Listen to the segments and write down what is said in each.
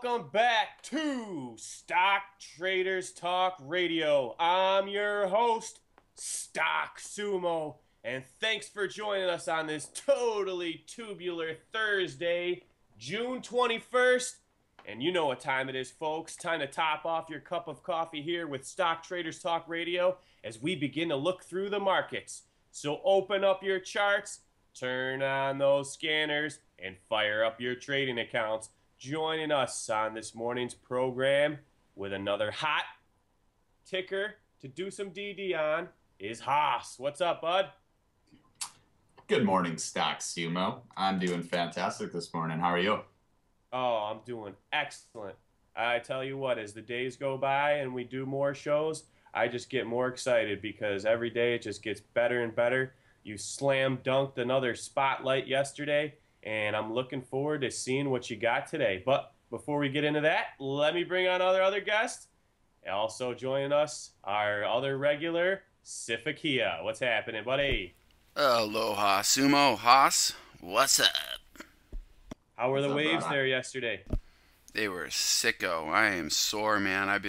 welcome back to Stock Traders Talk Radio. I'm your host, Stock Sumo, and thanks for joining us on this totally tubular Thursday, June 21st. And you know what time it is, folks. Time to top off your cup of coffee here with Stock Traders Talk Radio as we begin to look through the markets. So open up your charts, turn on those scanners, and fire up your trading accounts. Joining us on this morning's program with another hot ticker to do some DD on is Haas. What's up, bud? Good morning, Stock Sumo. I'm doing fantastic this morning. How are you? Oh, I'm doing excellent. I tell you what, as the days go by and we do more shows, I just get more excited because every day it just gets better and better. You slam dunked another spotlight yesterday, and I'm looking forward to seeing what you got today. But before we get into that, let me bring on our other guest. Also joining us, our other regular, Sifakia. What's happening, buddy? Aloha, Sumo. Haas, what's up? How were the waves there yesterday? They were sicko. I am sore, man. I've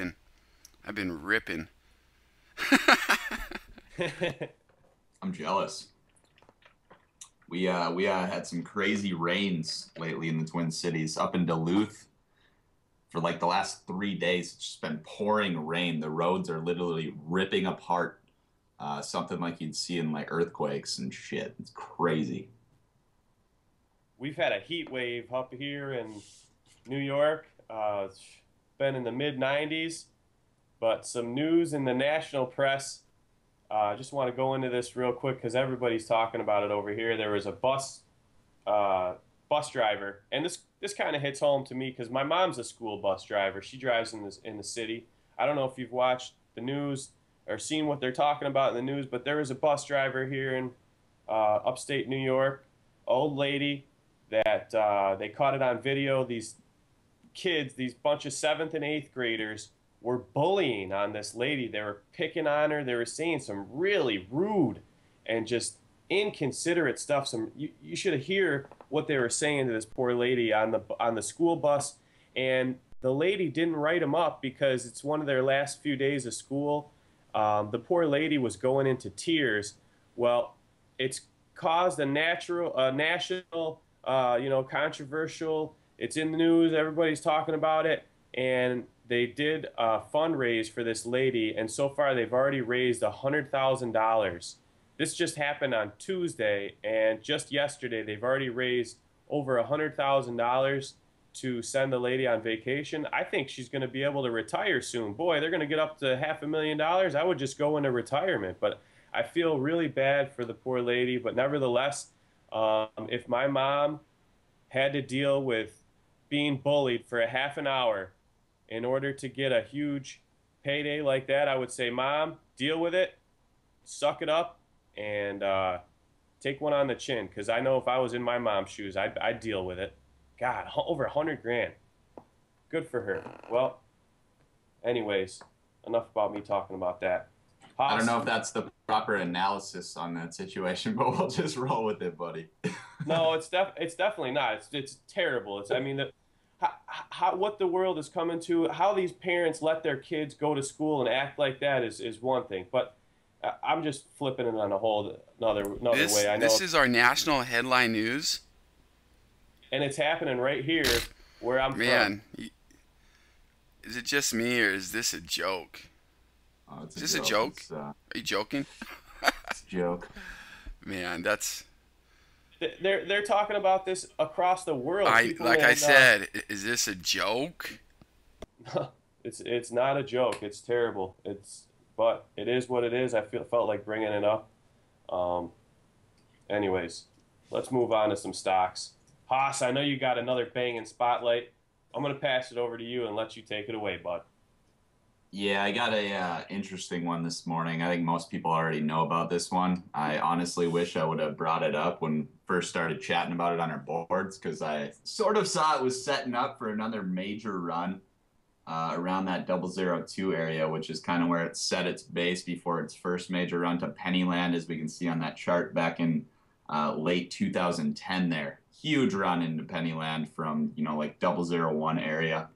been ripping. I'm jealous. We had some crazy rains lately in the Twin Cities. Up in Duluth, for like the last 3 days, it's just been pouring rain. The roads are literally ripping apart. Something like you'd see in like earthquakes and shit. It's crazy. We've had a heat wave up here in New York. It's been in the mid-90s, but some news in the national press. I just want to go into this real quick because everybody's talking about it over here. There was a bus driver, and this kind of hits home to me because my mom's a school bus driver. She drives in the city. I don't know if you've watched the news or seen what they're talking about in the news, but there was a bus driver here in upstate New York, old lady that they caught it on video. These kids, these bunch of 7th and 8th graders, were bullying on this lady. They were picking on her. They were saying some really rude and just inconsiderate stuff. You should hear what they were saying to this poor lady on the school bus. And the lady didn't write them up because it's one of their last few days of school. The poor lady was going into tears. Well, it's caused a national, controversial. It's in the news. Everybody's talking about it. And they did a fundraise for this lady, and so far they've already raised $100,000. This just happened on Tuesday, and just yesterday they've already raised over $100,000 to send the lady on vacation. I think she's going to be able to retire soon. Boy, they're going to get up to $500,000. I would just go into retirement, but I feel really bad for the poor lady. But nevertheless, if my mom had to deal with being bullied for a half an hour in order to get a huge payday like that, I would say, Mom, deal with it, suck it up, and take one on the chin. Because I know if I was in my mom's shoes, I'd deal with it. God, over 100 grand. Good for her. Well, anyways, enough about me talking about that. Haas. I don't know if that's the proper analysis on that situation, but we'll just roll with it, buddy. No, it's definitely not. It's terrible. What the world is coming to, how these parents let their kids go to school and act like that is one thing. But I'm just flipping it on a whole another way. I know this is our national headline news, and it's happening right here where I'm from. Man, is it just me or is this a joke? Oh, is this a joke? Are you joking? It's a joke. Man, that's. They're talking about this across the world. I said, is this a joke? It's not a joke. It's terrible. But it is what it is. I felt like bringing it up. Anyways, let's move on to some stocks. Haas, I know you got another banging spotlight. I'm gonna pass it over to you and let you take it away, bud. Yeah, I got a interesting one this morning. I think most people already know about this one. I honestly wish I would have brought it up when first started chatting about it on our boards, because I sort of saw it was setting up for another major run around that 002 area, which is kind of where it set its base before its first major run to Pennyland, as we can see on that chart back in late 2010 there. Huge run into Pennyland from, like 001 area.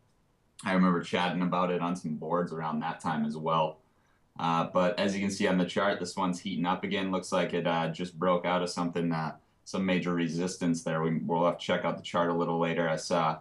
I remember chatting about it on some boards around that time as well. But as you can see on the chart, this one's heating up again. Looks like it just broke out of something, some major resistance there. We'll have to check out the chart a little later. I saw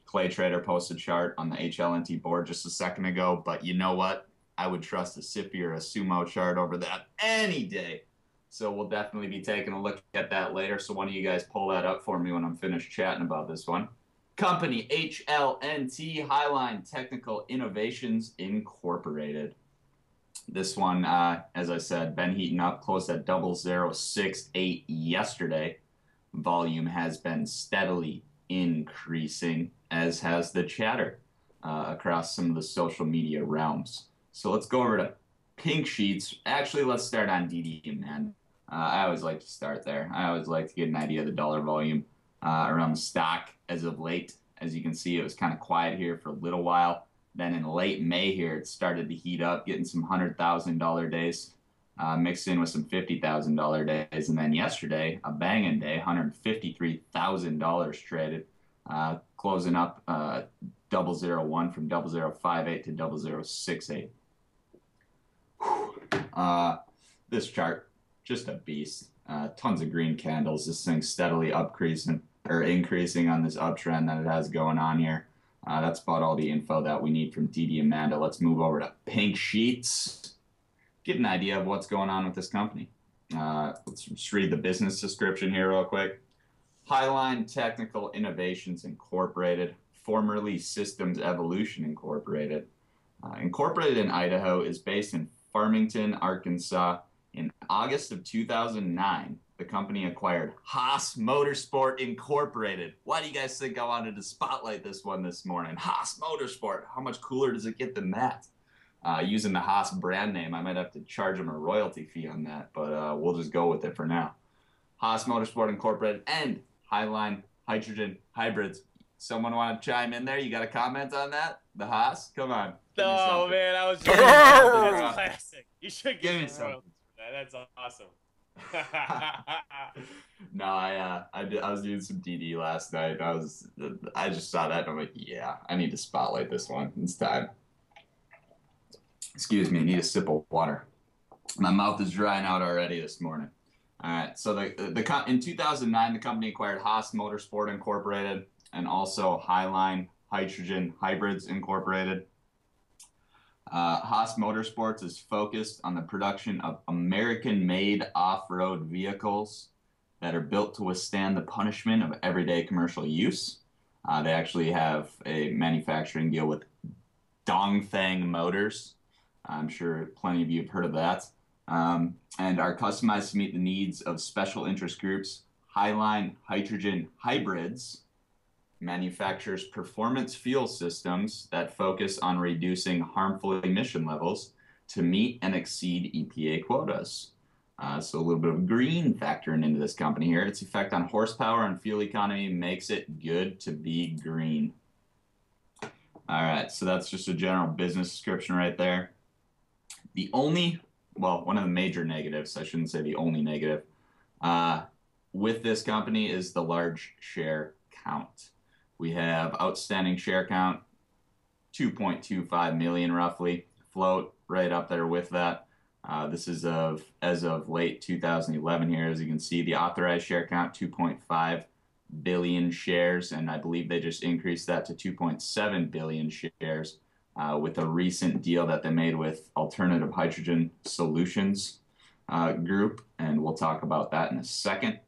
Clay Trader post a chart on the HLNT board just a second ago, but you know what? I would trust a SIPI or a Sumo chart over that any day. So we'll definitely be taking a look at that later. So one of you guys pull that up for me when I'm finished chatting about this one. Company HLNT, Highline Technical Innovations Incorporated. This one, as I said, been heating up, closed at 0068 yesterday. Volume has been steadily increasing, as has the chatter across some of the social media realms. So let's go over to pink sheets. Actually, let's start on DD, man. I always like to start there. I always like to get an idea of the dollar volume around the stock as of late. As you can see, it was kind of quiet here for a little while. Then in late May here, it started to heat up, getting some $100,000 days mixed in with some $50,000 days. And then yesterday, a banging day, $153,000 traded, closing up 001 from 0058 to 0068. This chart, just a beast. Tons of green candles. This thing's steadily increasing on this uptrend that it has going on here. That's about all the info that we need from DD Amanda. Let's move over to pink sheets. Get an idea of what's going on with this company. Let's just read the business description here real quick. Highline Technical Innovations Incorporated, formerly Systems Evolution Incorporated. Incorporated in Idaho, is based in Farmington, Arkansas. In August of 2009, the company acquired Haas Motorsport Incorporated. Why do you guys think I wanted to spotlight this one this morning? Haas Motorsport. How much cooler does it get than that? Using the Haas brand name, I might have to charge them a royalty fee on that, but we'll just go with it for now. Haas Motorsport Incorporated and Highline Hydrogen Hybrids. Someone want to chime in there? You got a comment on that? The Haas? Come on. No, man, I was just that's classic. You should give me some. That's awesome. No, I was doing some DD last night. I just saw that and I'm like, yeah, I need to spotlight this one. It's time. Excuse me, I need a sip of water. My mouth is drying out already this morning. All right, so in 2009, the company acquired Haas Motorsport Incorporated and also Highline Hydrogen Hybrids Incorporated. Haas Motorsports is focused on the production of American-made off-road vehicles that are built to withstand the punishment of everyday commercial use. They actually have a manufacturing deal with Dongfeng Motors. I'm sure plenty of you have heard of that. And are customized to meet the needs of special interest groups. Highline Hydrogen Hybrids manufactures performance fuel systems that focus on reducing harmful emission levels to meet and exceed EPA quotas. So a little bit of green factoring into this company here. Its effect on horsepower and fuel economy makes it good to be green. All right, so that's just a general business description right there. The only, well, one of the major negatives, I shouldn't say the only negative, with this company is the large share count. We have outstanding share count, 2.25 million roughly, float right up there with that. This is as of late 2011 here. As you can see, the authorized share count, 2.5 billion shares, and I believe they just increased that to 2.7 billion shares with a recent deal that they made with Alternative Hydrogen Solutions Group, and we'll talk about that in a second.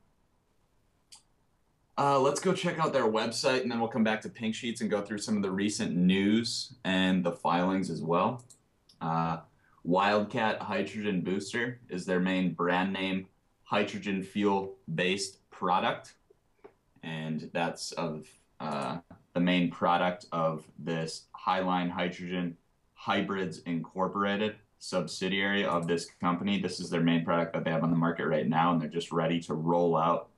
Let's go check out their website, and then we'll come back to pink sheets and go through some of the recent news and the filings as well. Wildcat Hydrogen Booster is their main brand name hydrogen fuel-based product, and that's of the main product of this Highline Hydrogen Hybrids Incorporated subsidiary of this company. This is their main product that they have on the market right now, and they're just ready to roll out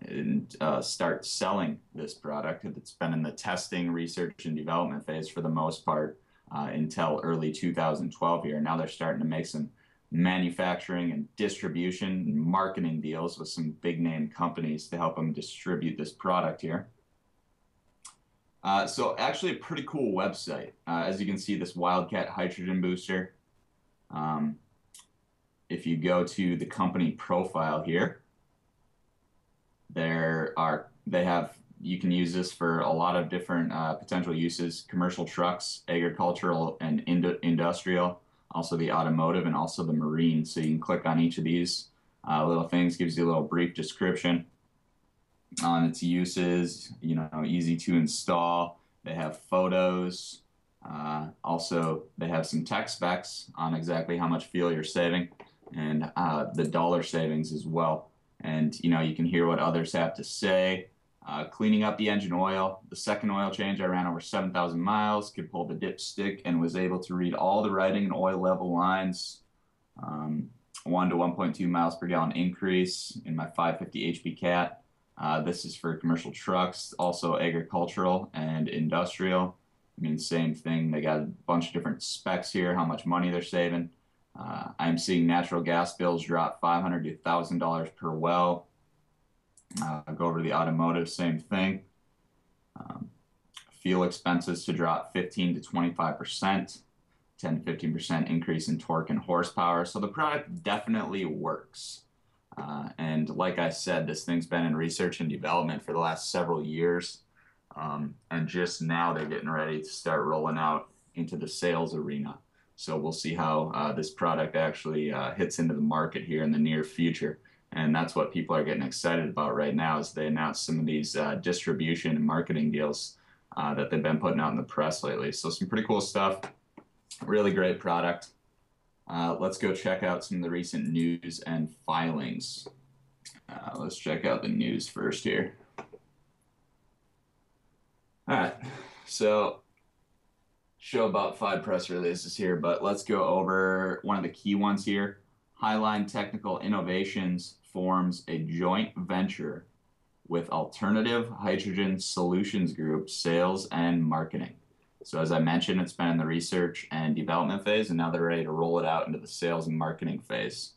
and start selling this product. It's been in the testing, research, and development phase for the most part until early 2012 here. Now they're starting to make some manufacturing and distribution and marketing deals with some big name companies to help them distribute this product here. So actually a pretty cool website. As you can see, this Wildcat hydrogen booster. Um, if you go to the company profile here, you can use this for a lot of different potential uses: commercial trucks, agricultural and industrial, also the automotive, and also the marine. So you can click on each of these little things, gives you a little brief description on its uses, easy to install. They have photos. Also, they have some tech specs on exactly how much fuel you're saving and the dollar savings as well. And, you can hear what others have to say. Cleaning up the engine oil. The second oil change, I ran over 7,000 miles, could pull the dipstick, and was able to read all the writing and oil level lines. 1 to 1.2 miles per gallon increase in my 550 HP cat. This is for commercial trucks, also agricultural and industrial. I mean, same thing. They got a bunch of different specs here, how much money they're saving. I'm seeing natural gas bills drop $500 to $1,000 per well. Go over to the automotive, same thing. Fuel expenses to drop 15 to 25%, 10 to 15% increase in torque and horsepower. So the product definitely works. And like I said, this thing's been in research and development for the last several years. And just now they're getting ready to start rolling out into the sales arena. So we'll see how this product actually hits into the market here in the near future. And that's what people are getting excited about right now as they announce some of these distribution and marketing deals that they've been putting out in the press lately. So some pretty cool stuff. Really great product. Let's go check out some of the recent news and filings. Let's check out the news first here. All right, so show about 5 press releases here, but let's go over one of the key ones here. Highline Technical Innovations forms a joint venture with Alternative Hydrogen Solutions Group Sales and Marketing. So as I mentioned, it's been in the research and development phase, and now they're ready to roll it out into the sales and marketing phase,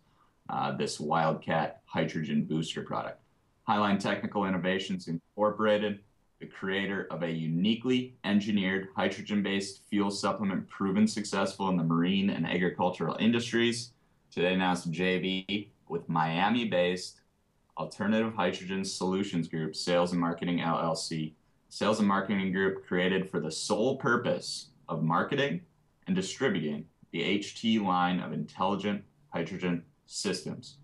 this Wildcat hydrogen booster product. Highline Technical Innovations Incorporated, the creator of a uniquely engineered hydrogen-based fuel supplement proven successful in the marine and agricultural industries, today announced a JV with Miami-based Alternative Hydrogen Solutions Group Sales and Marketing LLC. Sales and marketing group created for the sole purpose of marketing and distributing the HT line of intelligent hydrogen systems.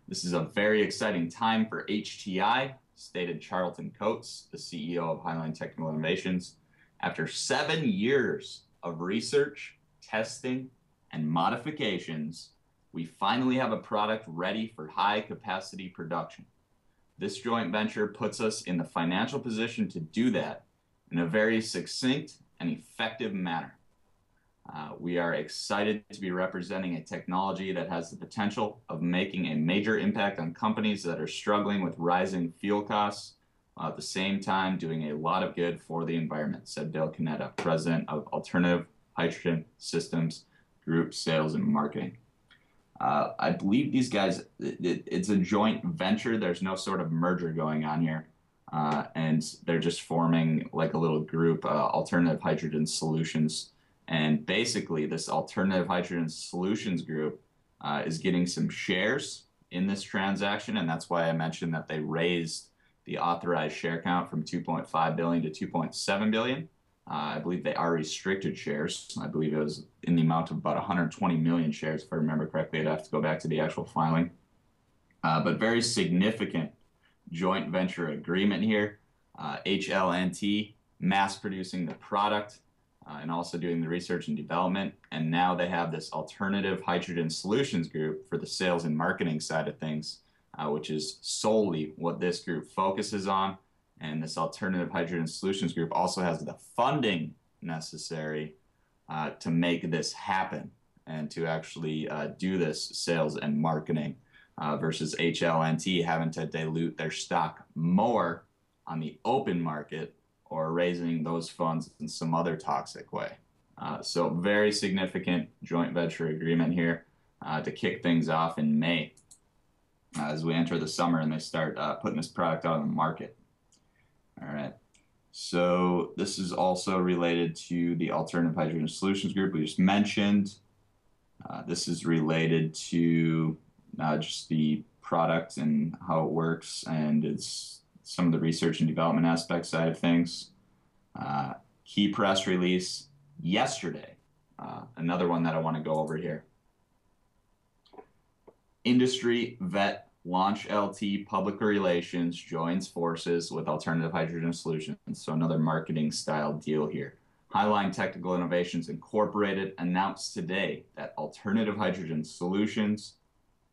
This is a very exciting time for HTI, stated Charlton Coates, the CEO of Highline Technical Innovations. After 7 years of research, testing, and modifications, we finally have a product ready for high capacity production. This joint venture puts us in the financial position to do that in a very succinct and effective manner. We are excited to be representing a technology that has the potential of making a major impact on companies that are struggling with rising fuel costs, while at the same time doing a lot of good for the environment, said Bill Canetta, president of Alternative Hydrogen Systems Group Sales and Marketing. I believe these guys, it's a joint venture. There's no sort of merger going on here. And they're just forming like a little group, Alternative Hydrogen Solutions. And basically, this Alternative Hydrogen Solutions Group is getting some shares in this transaction. And that's why I mentioned that they raised the authorized share count from 2.5 billion to 2.7 billion. I believe they are restricted shares. I believe it was in the amount of about 120 million shares, if I remember correctly. I'd have to go back to the actual filing. But very significant joint venture agreement here. HLNT mass producing the product and also doing the research and development. And now they have this Alternative Hydrogen Solutions Group for the sales and marketing side of things, which is solely what this group focuses on. And this Alternative Hydrogen Solutions Group also has the funding necessary to make this happen and to actually do this sales and marketing versus HLNT having to dilute their stock more on the open market or raising those funds in some other toxic way. So very significant joint venture agreement here to kick things off in May as we enter the summer and they start putting this product out on the market. All right. So this is also related to the Alternative Hydrogen Solutions Group we just mentioned. This is related to just the product and how it works, and it's some of the research and development aspect side of things. Key press release yesterday. Another one that I want to go over here. Industry vet Launch LT Public Relations joins forces with Alternative Hydrogen Solutions. So another marketing style deal here. Highline Technical Innovations Incorporated announced today that Alternative Hydrogen Solutions,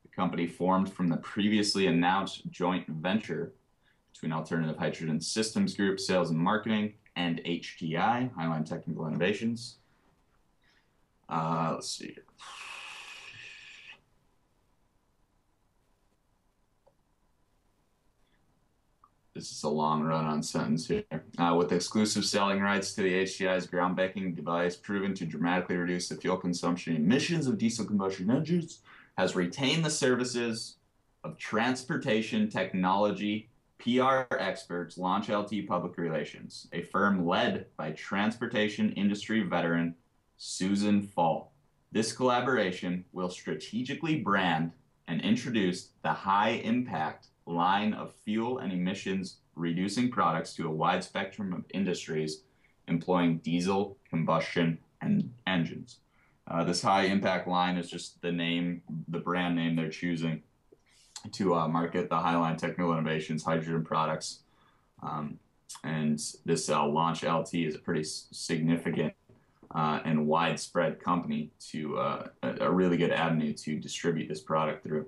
the company formed from the previously announced joint venture between Alternative Hydrogen Systems Group Sales and Marketing and HTI, Highline Technical Innovations. Let's see here. This is a long run-on sentence here. With exclusive selling rights to the HTI's groundbreaking device proven to dramatically reduce the fuel consumption emissions of diesel combustion engines, has retained the services of transportation technology PR experts Launch LT Public Relations, a firm led by transportation industry veteran Susan Fall. This collaboration will strategically brand and introduce the high-impact line of fuel and emissions reducing products to a wide spectrum of industries employing diesel combustion and engines. This high impact line is just the name, the brand name they're choosing to market the Highline Technical Innovations hydrogen products. And this Launch LT is a pretty significant and widespread company to a really good avenue to distribute this product through.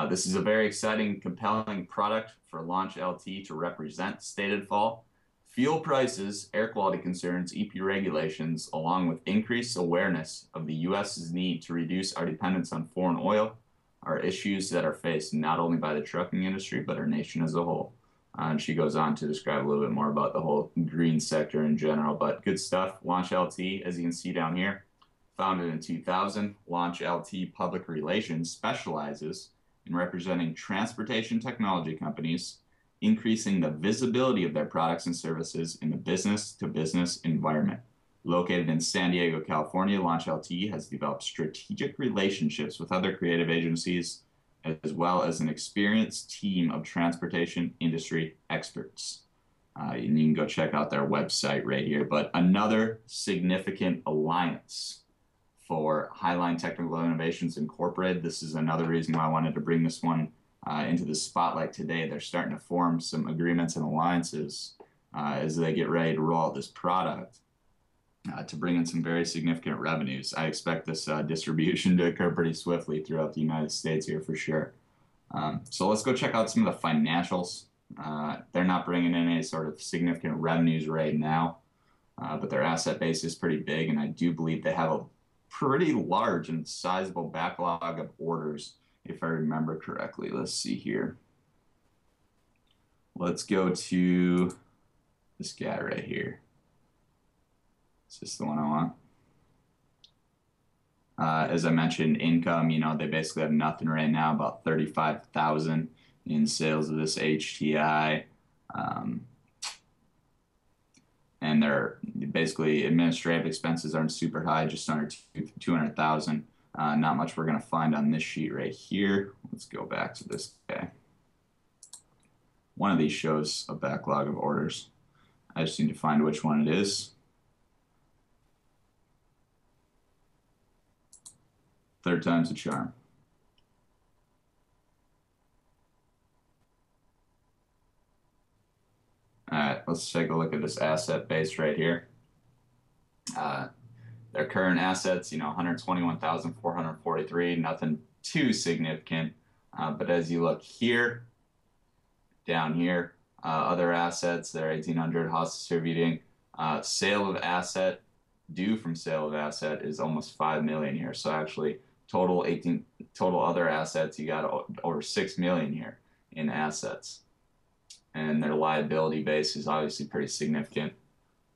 This is a very exciting, compelling product for Launch LT to represent, stated Fall. Fuel prices, air quality concerns, EP regulations, along with increased awareness of the U.S.'s need to reduce our dependence on foreign oil, are issues that are faced not only by the trucking industry, but our nation as a whole. And she goes on to describe a little bit more about the whole green sector in general, but good stuff. Launch LT, as you can see down here, founded in 2000, Launch LT Public Relations specializes in representing transportation technology companies, increasing the visibility of their products and services in the business-to-business environment. Located in San Diego, California, Launch LT has developed strategic relationships with other creative agencies, as well as an experienced team of transportation industry experts. And you can go check out their website right here. But another significant alliance for Highline Technical Innovations Incorporated. This is another reason why I wanted to bring this one into the spotlight today. They're starting to form some agreements and alliances as they get ready to roll out this product to bring in some very significant revenues. I expect this distribution to occur pretty swiftly throughout the United States here for sure. So let's go check out some of the financials. They're not bringing in any sort of significant revenues right now, but their asset base is pretty big, and I do believe they have a pretty large and sizable backlog of orders, if I remember correctly. Let's see here. Let's go to this guy right here. Is this the one I want? As I mentioned, income, you know, they basically have nothing right now, about $35,000 in sales of this HTI. And their basically administrative expenses aren't super high, just under $200,000. Not much we're going to find on this sheet right here. Let's go back to this guy. One of these shows a backlog of orders. I just need to find which one it is. Third time's a charm. All right, let's take a look at this asset base right here. Their current assets, you know, 121,443, nothing too significant. But as you look here, down here, other assets, their 1,800 hostage distributing. Sale of asset, due from sale of asset is almost 5 million here. So actually, total other assets, you got over 6 million here in assets. And their liability base is obviously pretty significant.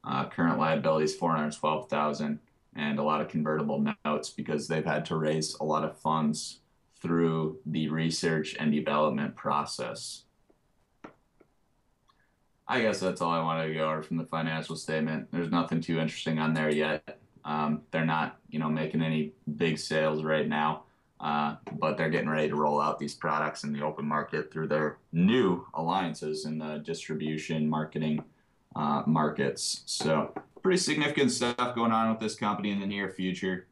Current liabilities 412,000, and a lot of convertible notes because they've had to raise a lot of funds through the research and development process. I guess that's all I wanted to go over from the financial statement. There's nothing too interesting on there yet. They're not, making any big sales right now, but they're getting ready to roll out these products in the open market through their new alliances in the distribution marketing markets. So pretty significant stuff going on with this company in the near future.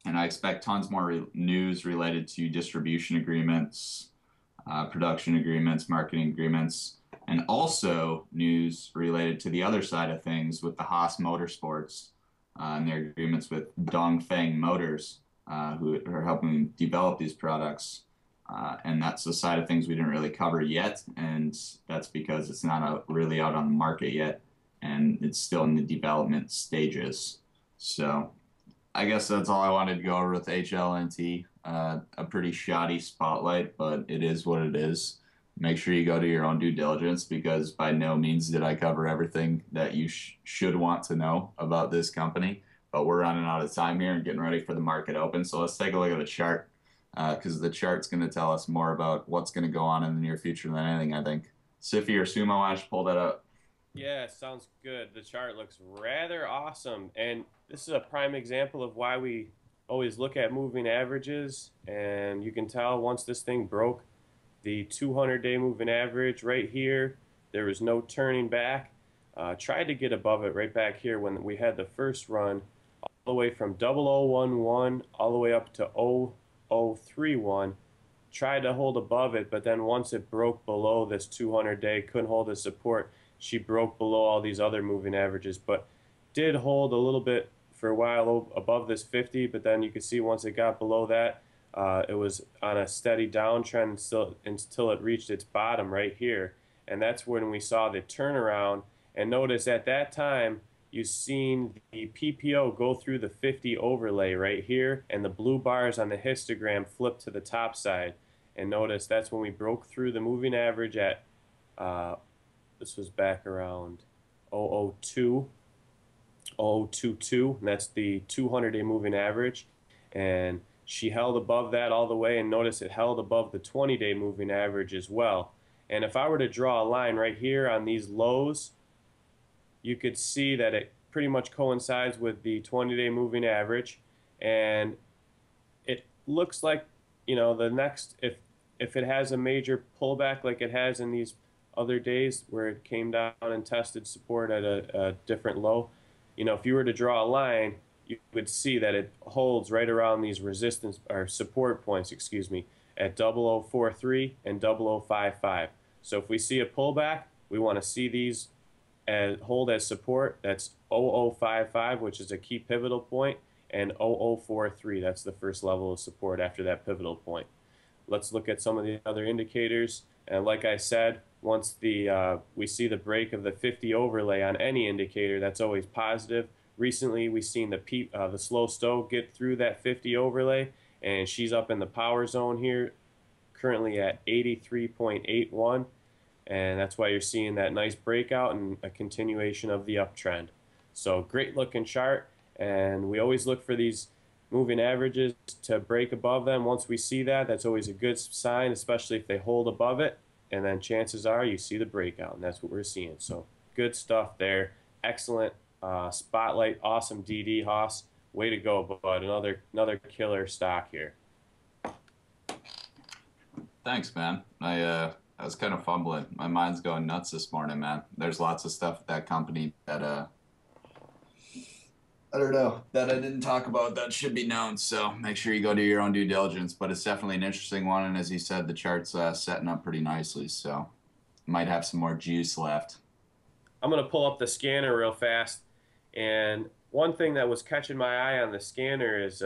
And I expect tons more news related to distribution agreements, production agreements, marketing agreements, and also news related to the other side of things with the Haas Motorsports and their agreements with Dongfeng Motors, who are helping develop these products. And that's the side of things we didn't really cover yet, and that's because it's not really out on the market yet, and it's still in the development stages. So I guess that's all I wanted to go over with HLNT. A pretty shoddy spotlight, but it is what it is. Make sure you go do your own due diligence because by no means did I cover everything that you should want to know about this company. But we're running out of time here and getting ready for the market open. So let's take a look at the chart because the chart's going to tell us more about what's going to go on in the near future than anything, I think. Siffy or Sumo, why don't you pull that up? Yeah, sounds good. The chart looks rather awesome. And this is a prime example of why we always look at moving averages. And you can tell once this thing broke the 200-day moving average right here, there was no turning back. Tried to get above it right back here when we had the first run, all the way from 0011 all the way up to 0031. Tried to hold above it, but then once it broke below this 200-day, couldn't hold the support. She broke below all these other moving averages, but did hold a little bit for a while above this 50, but then you can see once it got below that, it was on a steady downtrend until it reached its bottom right here. And that's when we saw the turnaround. And notice at that time, you've seen the PPO go through the 50 overlay right here, and the blue bars on the histogram flip to the top side. And notice that's when we broke through the moving average at this was back around 002, 0022, and that's the 200-day moving average. And she held above that all the way, and notice it held above the 20-day moving average as well. And if I were to draw a line right here on these lows, you could see that it pretty much coincides with the 20-day moving average. And it looks like, the next, if it has a major pullback like it has in these other days where it came down and tested support at a different low, if you were to draw a line, you would see that it holds right around these resistance or support points, at 0043 and 0055. So if we see a pullback, we want to see these hold as support. That's 0055, which is a key pivotal point, and 0043. That's the first level of support after that pivotal point. Let's look at some of the other indicators. And like I said, once we see the break of the 50 overlay on any indicator, that's always positive. Recently, we've seen the slow stow get through that 50 overlay, and she's up in the power zone here, currently at 83.81, and that's why you're seeing that nice breakout and a continuation of the uptrend. So great looking chart, and we always look for these moving averages to break above them. Once we see that, that's always a good sign, especially if they hold above it, and then chances are you see the breakout, and that's what we're seeing. So good stuff there. Excellent spotlight. Awesome DD, Haas. Way to go, bud. Another killer stock here. Thanks, man. I was kind of fumbling. My mind's going nuts this morning, man. There's lots of stuff at that company that I don't know, that I didn't talk about that should be known. So make sure you go do your own due diligence. But it's definitely an interesting one, and as you said, the chart's setting up pretty nicely. So might have some more juice left. I'm gonna pull up the scanner real fast, and one thing that was catching my eye on the scanner is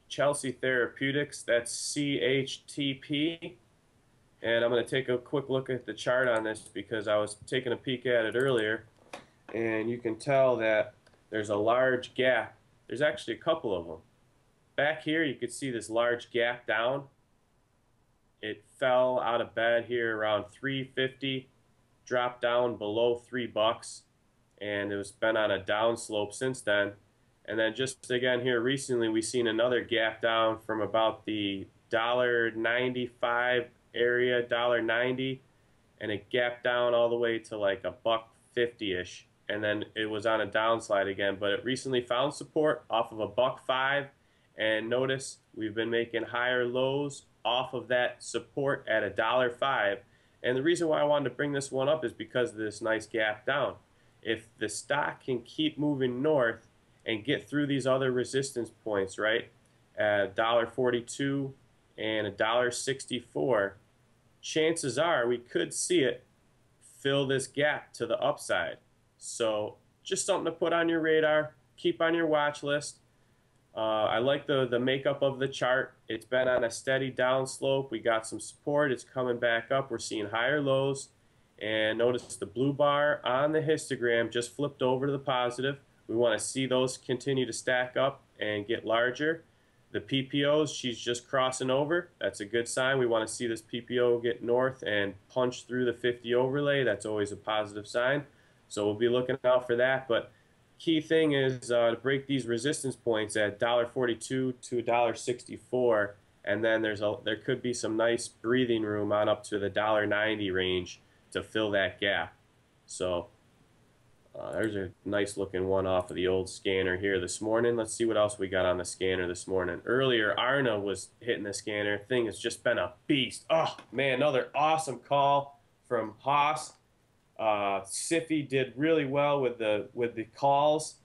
Chelsea Therapeutics. That's CHTP. And I'm going to take a quick look at the chart on this because I was taking a peek at it earlier, and you can tell that there's a large gap. There's actually a couple of them. Back here, you could see this large gap down. It fell out of bed here around 350, dropped down below $3, and it was been on a downslope since then. And then just again here recently, we've seen another gap down from about the $1.95 area, $1.90, and it gapped down all the way to like $1.50-ish, and then it was on a downslide again. But it recently found support off of $1.05, and notice we've been making higher lows off of that support at $1.05. And the reason why I wanted to bring this one up is because of this nice gap down. If the stock can keep moving north and get through these other resistance points, right, at $1.42 and $1.64, chances are we could see it fill this gap to the upside. So just something to put on your radar, keep on your watch list. I like the makeup of the chart. It's been on a steady downslope. We got some support. It's coming back up. We're seeing higher lows. And notice the blue bar on the histogram just flipped over to the positive. We want to see those continue to stack up and get larger. The PPOs, she's just crossing over. That's a good sign. We want to see this PPO get north and punch through the 50 overlay. That's always a positive sign. So we'll be looking out for that. But key thing is to break these resistance points at $1.42 to $1.64, and then there could be some nice breathing room on up to the $1.90 range to fill that gap. So there's a nice looking one off of the old scanner here this morning. Let's see what else we got on the scanner this morning. Earlier, Arna was hitting the scanner. Thing has just been a beast. Oh man, another awesome call from Haas. Siffy did really well with the calls,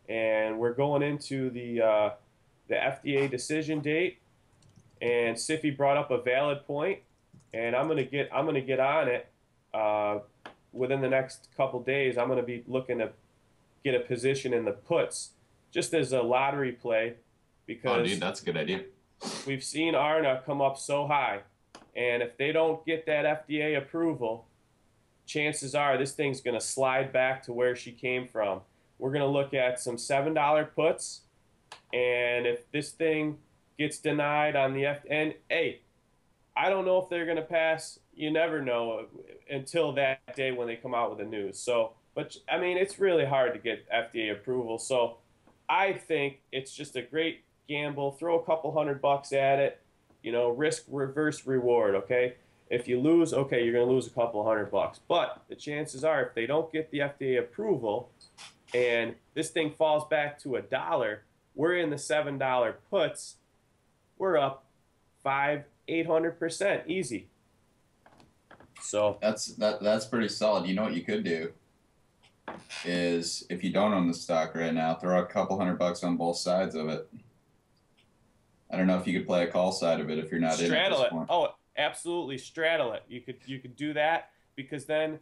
and we're going into the FDA decision date. And Siffy brought up a valid point, and I'm gonna get on it within the next couple days. I'm gonna be looking to get a position in the puts, just as a lottery play, because oh, dude, that's a good idea. We've seen Arna come up so high, and if they don't get that FDA approval, chances are this thing's going to slide back to where she came from. We're going to look at some $7 puts, and if this thing gets denied on the and hey, I don't know if they're going to pass. You never know until that day when they come out with the news. So, but I mean, it's really hard to get FDA approval. So I think it's just a great gamble. Throw a couple $100 at it, you know, risk, reverse, reward, okay? If you lose, okay, you're going to lose a couple $100. But the chances are, if they don't get the FDA approval and this thing falls back to $1, we're in the $7 puts. We're up 500-800% easy. So that's pretty solid. You know what you could do is, if you don't own the stock right now, throw a couple $100 on both sides of it. I don't know if you could play a call side of it if you're not in at this point. Oh, absolutely, straddle it. You could do that, because then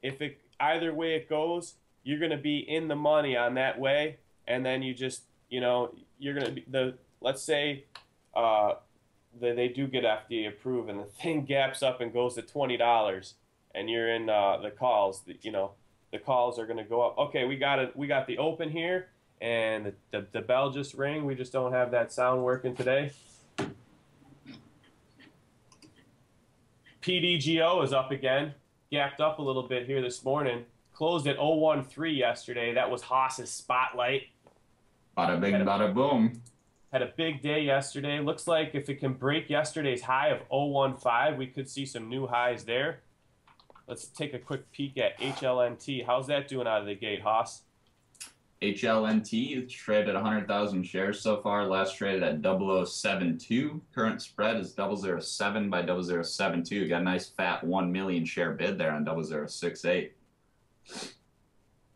if it either way it goes, you're going to be in the money on that way, and then you just, you know, you're going to be let's say they do get FDA approved and the thing gaps up and goes to $20, and you're in the calls. You know, the calls are going to go up. Okay, we got the open here, and the bell just rang. We just don't have that sound working today. PDGO is up again, gapped up a little bit here this morning. Closed at 013 yesterday. That was Haas's spotlight. Bada bing, bada boom. Had a big day yesterday. Looks like if it can break yesterday's high of 015, we could see some new highs there. Let's take a quick peek at HLNT. How's that doing out of the gate, Haas? HLNT traded 100,000 shares so far. Last traded at 0072. Current spread is 007 by 0072. Got a nice fat 1 million share bid there on 0068.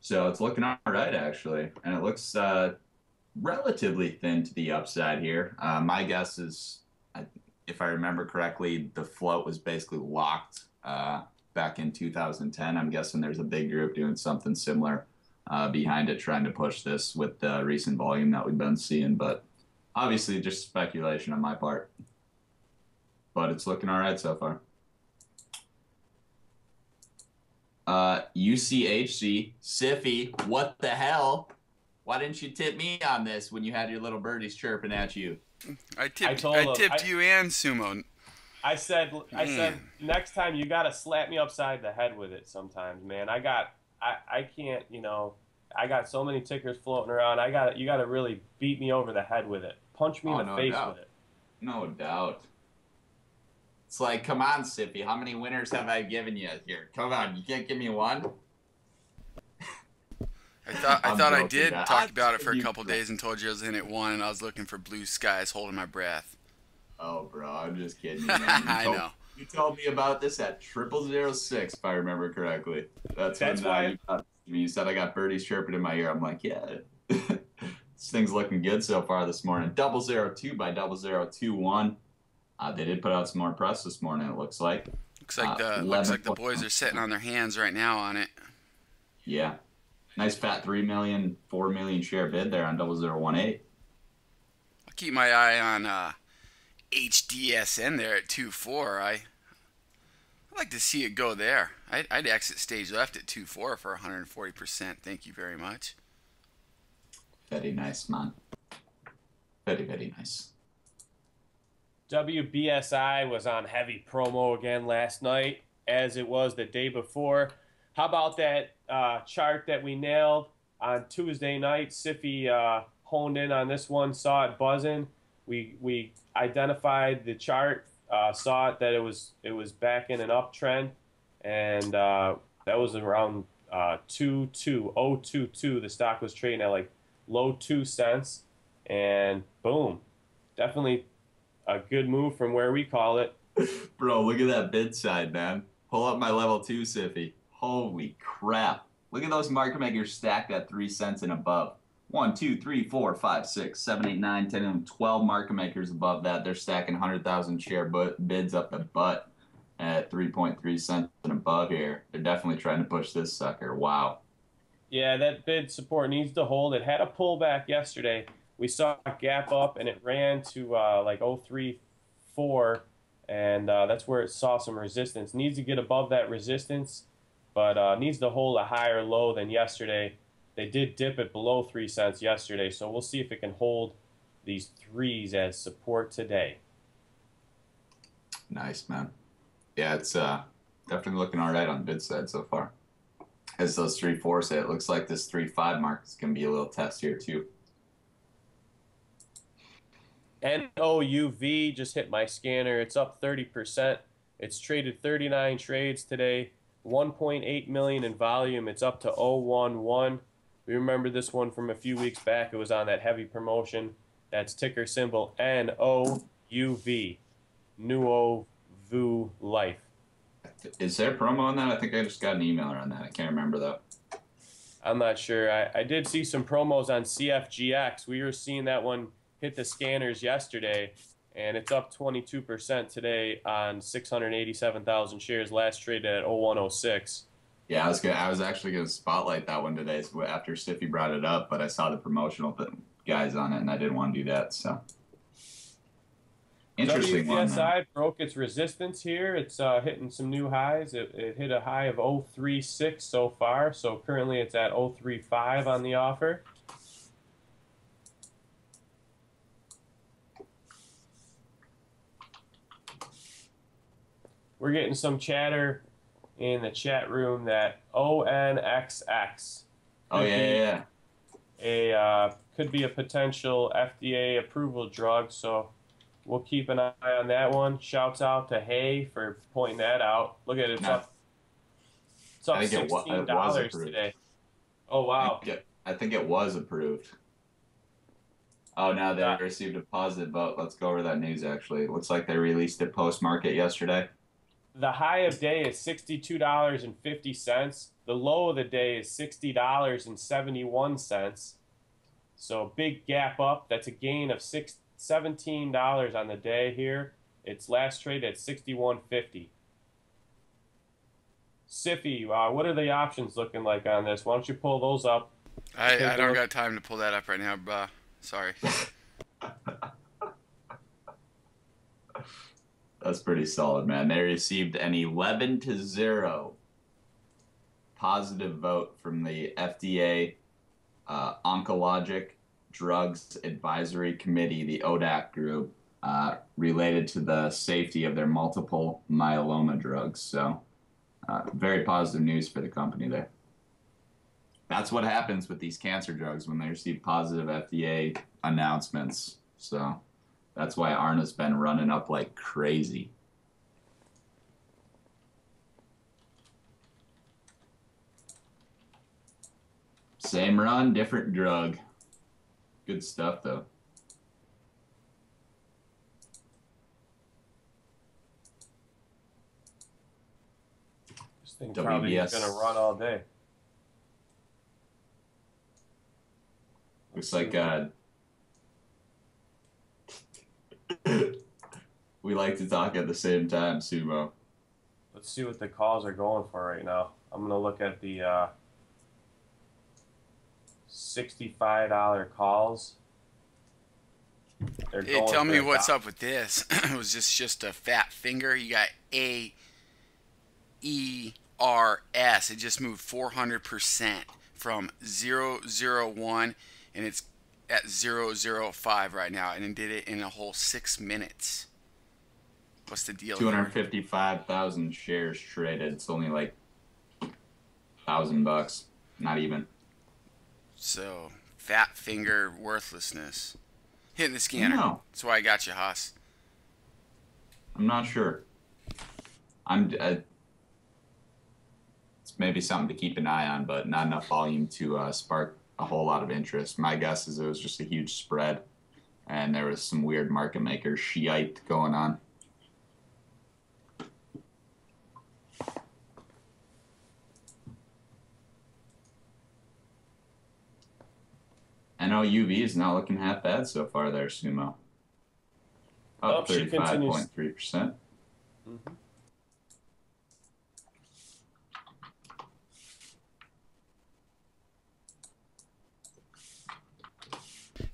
So it's looking all right, actually. And it looks relatively thin to the upside here. My guess is, if I remember correctly, the float was basically locked back in 2010. I'm guessing there's a big group doing something similar behind it, trying to push this with the recent volume that we've been seeing. But obviously just speculation on my part. But it's looking all right so far. UCHC, Siffy, what the hell? Why didn't you tip me on this when you had your little birdies chirping at you? I tipped you and Sumo. I said next time you got to slap me upside the head with it sometimes, man. I can't, you know, I got so many tickers floating around. You got to really beat me over the head with it. Punch me in the face with it. No doubt. It's like, come on, Sippy. How many winners have I given you here? Come on, you can't give me one. I thought I did man. talk about it for a couple days and told you I was in at 1, and I was looking for blue skies, holding my breath. Oh, bro, I'm just kidding you, man. I know. You told me about this at 0006, if I remember correctly. That's why you said I got birdies chirping in my ear. I'm like, yeah, this thing's looking good so far this morning. 002 by 0021. They did put out some more press this morning, it looks like. Looks like the boys are sitting on their hands right now on it. Yeah. Nice fat 3 million, 4 million share bid there on 0018. I'll keep my eye on HDSN there at 2.4. I'd like to see it go there. I'd exit stage left at 2.4 for 140%. Thank you very much. Very nice, man. Very, very nice. WBSI was on heavy promo again last night, as it was the day before. How about that chart that we nailed on Tuesday night? Siffy honed in on this one, saw it buzzing. We identified the chart, saw it that it was back in an uptrend, and that was around 0.22. The stock was trading at like low 2 cents, and boom, definitely a good move from where we call it. Bro, look at that bid side, man. Pull up my level 2, Siffy. Holy crap. Look at those market makers stacked at 3 cents and above. 1, 2, 3, 4, 5, 6, 7, 8, 9, 10, and 12 market makers above that. They're stacking 100,000 share bids up the butt at 3.3 cents and above here. They're definitely trying to push this sucker. Wow. Yeah, that bid support needs to hold. It had a pullback yesterday. We saw a gap up, and it ran to like 0.34, and that's where it saw some resistance. Needs to get above that resistance, but needs to hold a higher low than yesterday. They did dip it below 3 cents yesterday, so we'll see if it can hold these threes as support today. Nice, man. Yeah, it's definitely looking all right on bid side so far. As those 3.4 say, it looks like this 3.5 mark is going to be a little test here too. NOUV just hit my scanner. It's up 30%. It's traded 39 trades today. 1.8 million in volume. It's up to 011. We remember this one from a few weeks back. It was on that heavy promotion. That's ticker symbol NOUV. Nuovu Life. Is there a promo on that? I think I just got an email on that. I can't remember though. I'm not sure. I did see some promos on CFGX. We were seeing that one hit the scanners yesterday, and it's up 22% today on 687,000 shares. Last traded at 0106. Yeah, I was actually gonna spotlight that one today after Stiffy brought it up, but I saw the promotional guys on it, and I didn't want to do that. So interesting one. WPSI broke its resistance here. It's hitting some new highs. It hit a high of 036 so far. So currently it's at 035 on the offer. We're getting some chatter in the chat room that ONXX could be a potential FDA approval drug, so we'll keep an eye on that one. Shouts out to Hay for pointing that out. Look at it, it's up $16 today. Oh wow. I think it was approved. Oh, now they received a positive vote. Let's go over that news actually. It looks like they released it post-market yesterday. The high of day is $62.50. The low of the day is $60.71. So big gap up. That's a gain of $17 on the day here. It's last trade at $61.50. Siffy, what are the options looking like on this? Why don't you pull those up? I don't got time to pull that up right now, sorry. That's pretty solid, man. They received an 11-0 positive vote from the FDA Oncologic Drugs Advisory Committee, the ODAC group, related to the safety of their multiple myeloma drugs. So very positive news for the company there. That's what happens with these cancer drugs when they receive positive FDA announcements. So that's why Arna's been running up like crazy. Same run, different drug. Good stuff, though. This thing probably is going to run all day. Looks like we like to talk at the same time, Sumo. Let's see what the calls are going for right now. I'm going to look at the $65 calls. Hey, tell me what's up with this. It was just a fat finger. You got AERS. It just moved 400% from 001, and it's at 005 right now, and it did it in a whole 6 minutes. What's the deal? 255,000 shares traded. It's only like $1,000, not even. So fat finger worthlessness. Hitting the scanner. No. That's why I got you, Haas. I'm not sure. It's maybe something to keep an eye on, but not enough volume to spark a whole lot of interest. My guess is it was just a huge spread, and there was some weird market maker shite going on. NOUV is not looking half bad so far there, Sumo. Up 35.3%.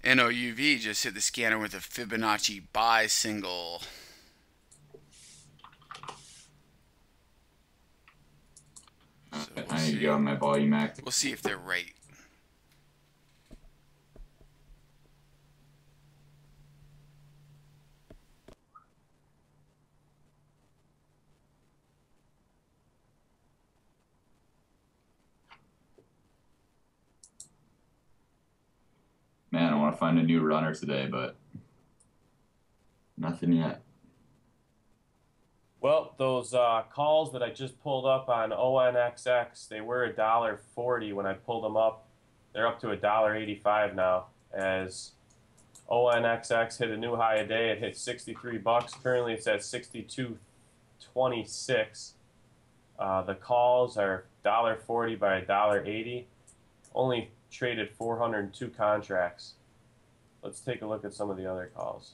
NOUV just hit the scanner with a Fibonacci buy single. So I need to go on my volume act. We'll see if they're right. Man, I want to find a new runner today, but nothing yet. Well, those calls that I just pulled up on ONXX, they were $1.40 when I pulled them up. They're up to $1.85 now, as ONXX hit a new high a day. It hit 63 bucks. Currently, it's at 62.26. The calls are $1.40 by $1.80. Only traded 402 contracts. Let's take a look at some of the other calls.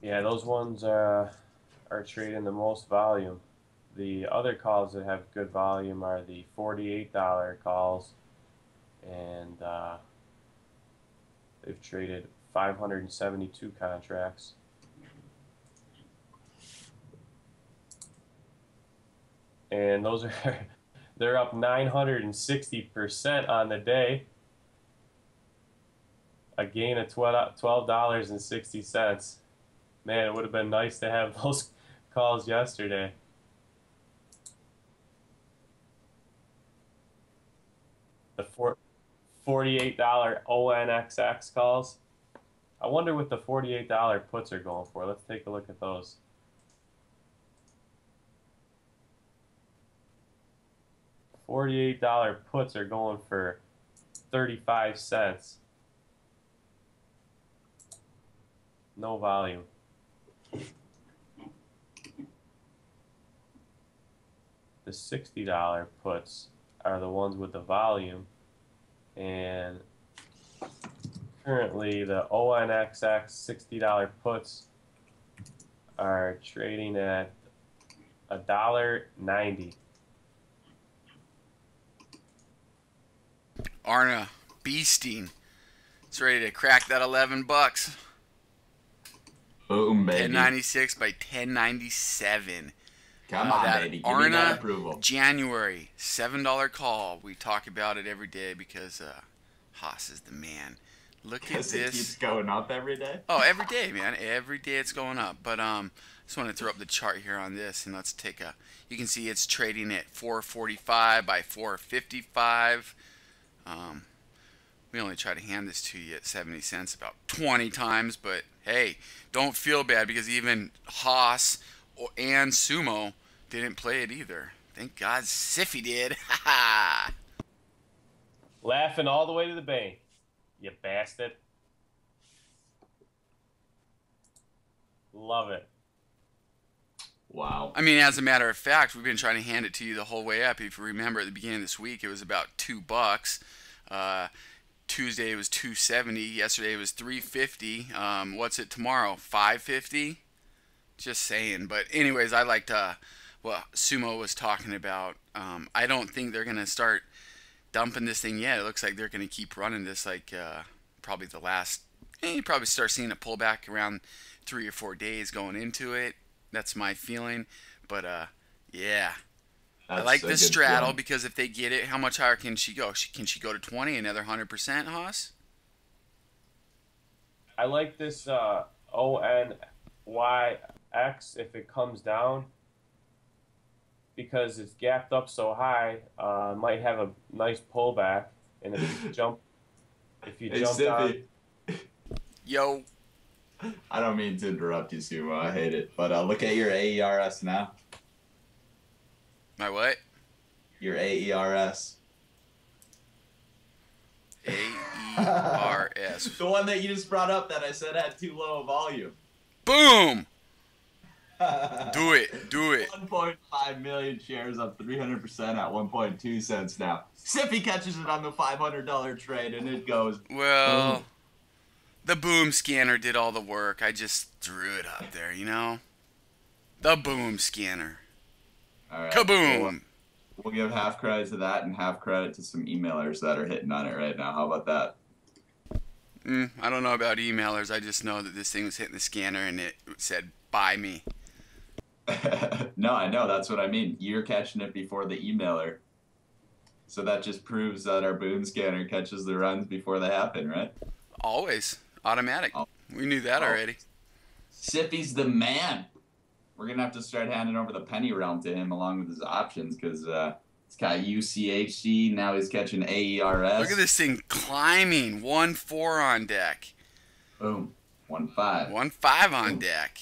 Yeah, those ones are trading the most volume. The other calls that have good volume are the $48 calls, and they've traded 572 contracts. And those are they're up 960% on the day. A gain of $12.60. Man, it would have been nice to have those calls yesterday. The $48 ONXX calls. I wonder what the $48 puts are going for. Let's take a look at those. $48 puts are going for 35 cents. No volume. The $60 puts are the ones with the volume, and currently the ONXX $60 puts are trading at $1.90. Arna Beasting. It's ready to crack that 11 bucks. Boom, baby. 1096 by 1097. Come on, baby. Give me that approval. January, $7 call. We talk about it every day because Haas is the man. Look at Because it this. keeps going up every day. Oh, every day, man. Every day it's going up. But just want to throw up the chart here on this, and let's take a. You can see it's trading at 445 by 455. We only try to hand this to you at 70 cents about 20 times, but hey, don't feel bad because even Haas and Sumo didn't play it either. Thank God Siffy did. Ha ha. Laughing all the way to the bank, you bastard. Love it. Wow. I mean, as a matter of fact, we've been trying to hand it to you the whole way up. If you remember, at the beginning of this week, it was about $2. Tuesday it was $2.70. Yesterday it was $3.50. What's it tomorrow? $5.50. Just saying. But anyways, I liked what Sumo was talking about. I don't think they're gonna start dumping this thing yet. It looks like they're gonna keep running this like probably the last. You probably start seeing a pullback around 3 or 4 days going into it. That's my feeling. But yeah. I like the straddle feeling. because if they get it, how much higher can she go? Can she go to 20, another 100%, Haas? I like this ONYX if it comes down because it's gapped up so high. Might have a nice pullback, and if you jump down. Yo. I don't mean to interrupt you, Sumo. I hate it. But look at your AERS now. My what? Your AERS. AERS. The one that you just brought up that I said had too low a volume. Boom! Do it. Do it. 1.5 million shares up 300% at 1.2 cents now. Sippy catches it on the $500 trade, and it goes. Well, boom. The boom scanner did all the work. I just threw it up there, you know? The boom scanner. All right. Kaboom! We'll give half credit to that and half credit to some emailers that are hitting on it right now. How about that? I don't know about emailers. I just know that this thing was hitting the scanner and it said, buy me. No, I know. That's what I mean. You're catching it before the emailer. So that just proves that our boom scanner catches the runs before they happen, right? Always. Automatic. Oh. We knew that already. Sippy's the man. We're going to have to start handing over the penny realm to him along with his options because he's got UCHC. Now he's catching AERS. Look at this thing climbing. 1-4 on deck. Boom. 1-5. 1-5 on deck.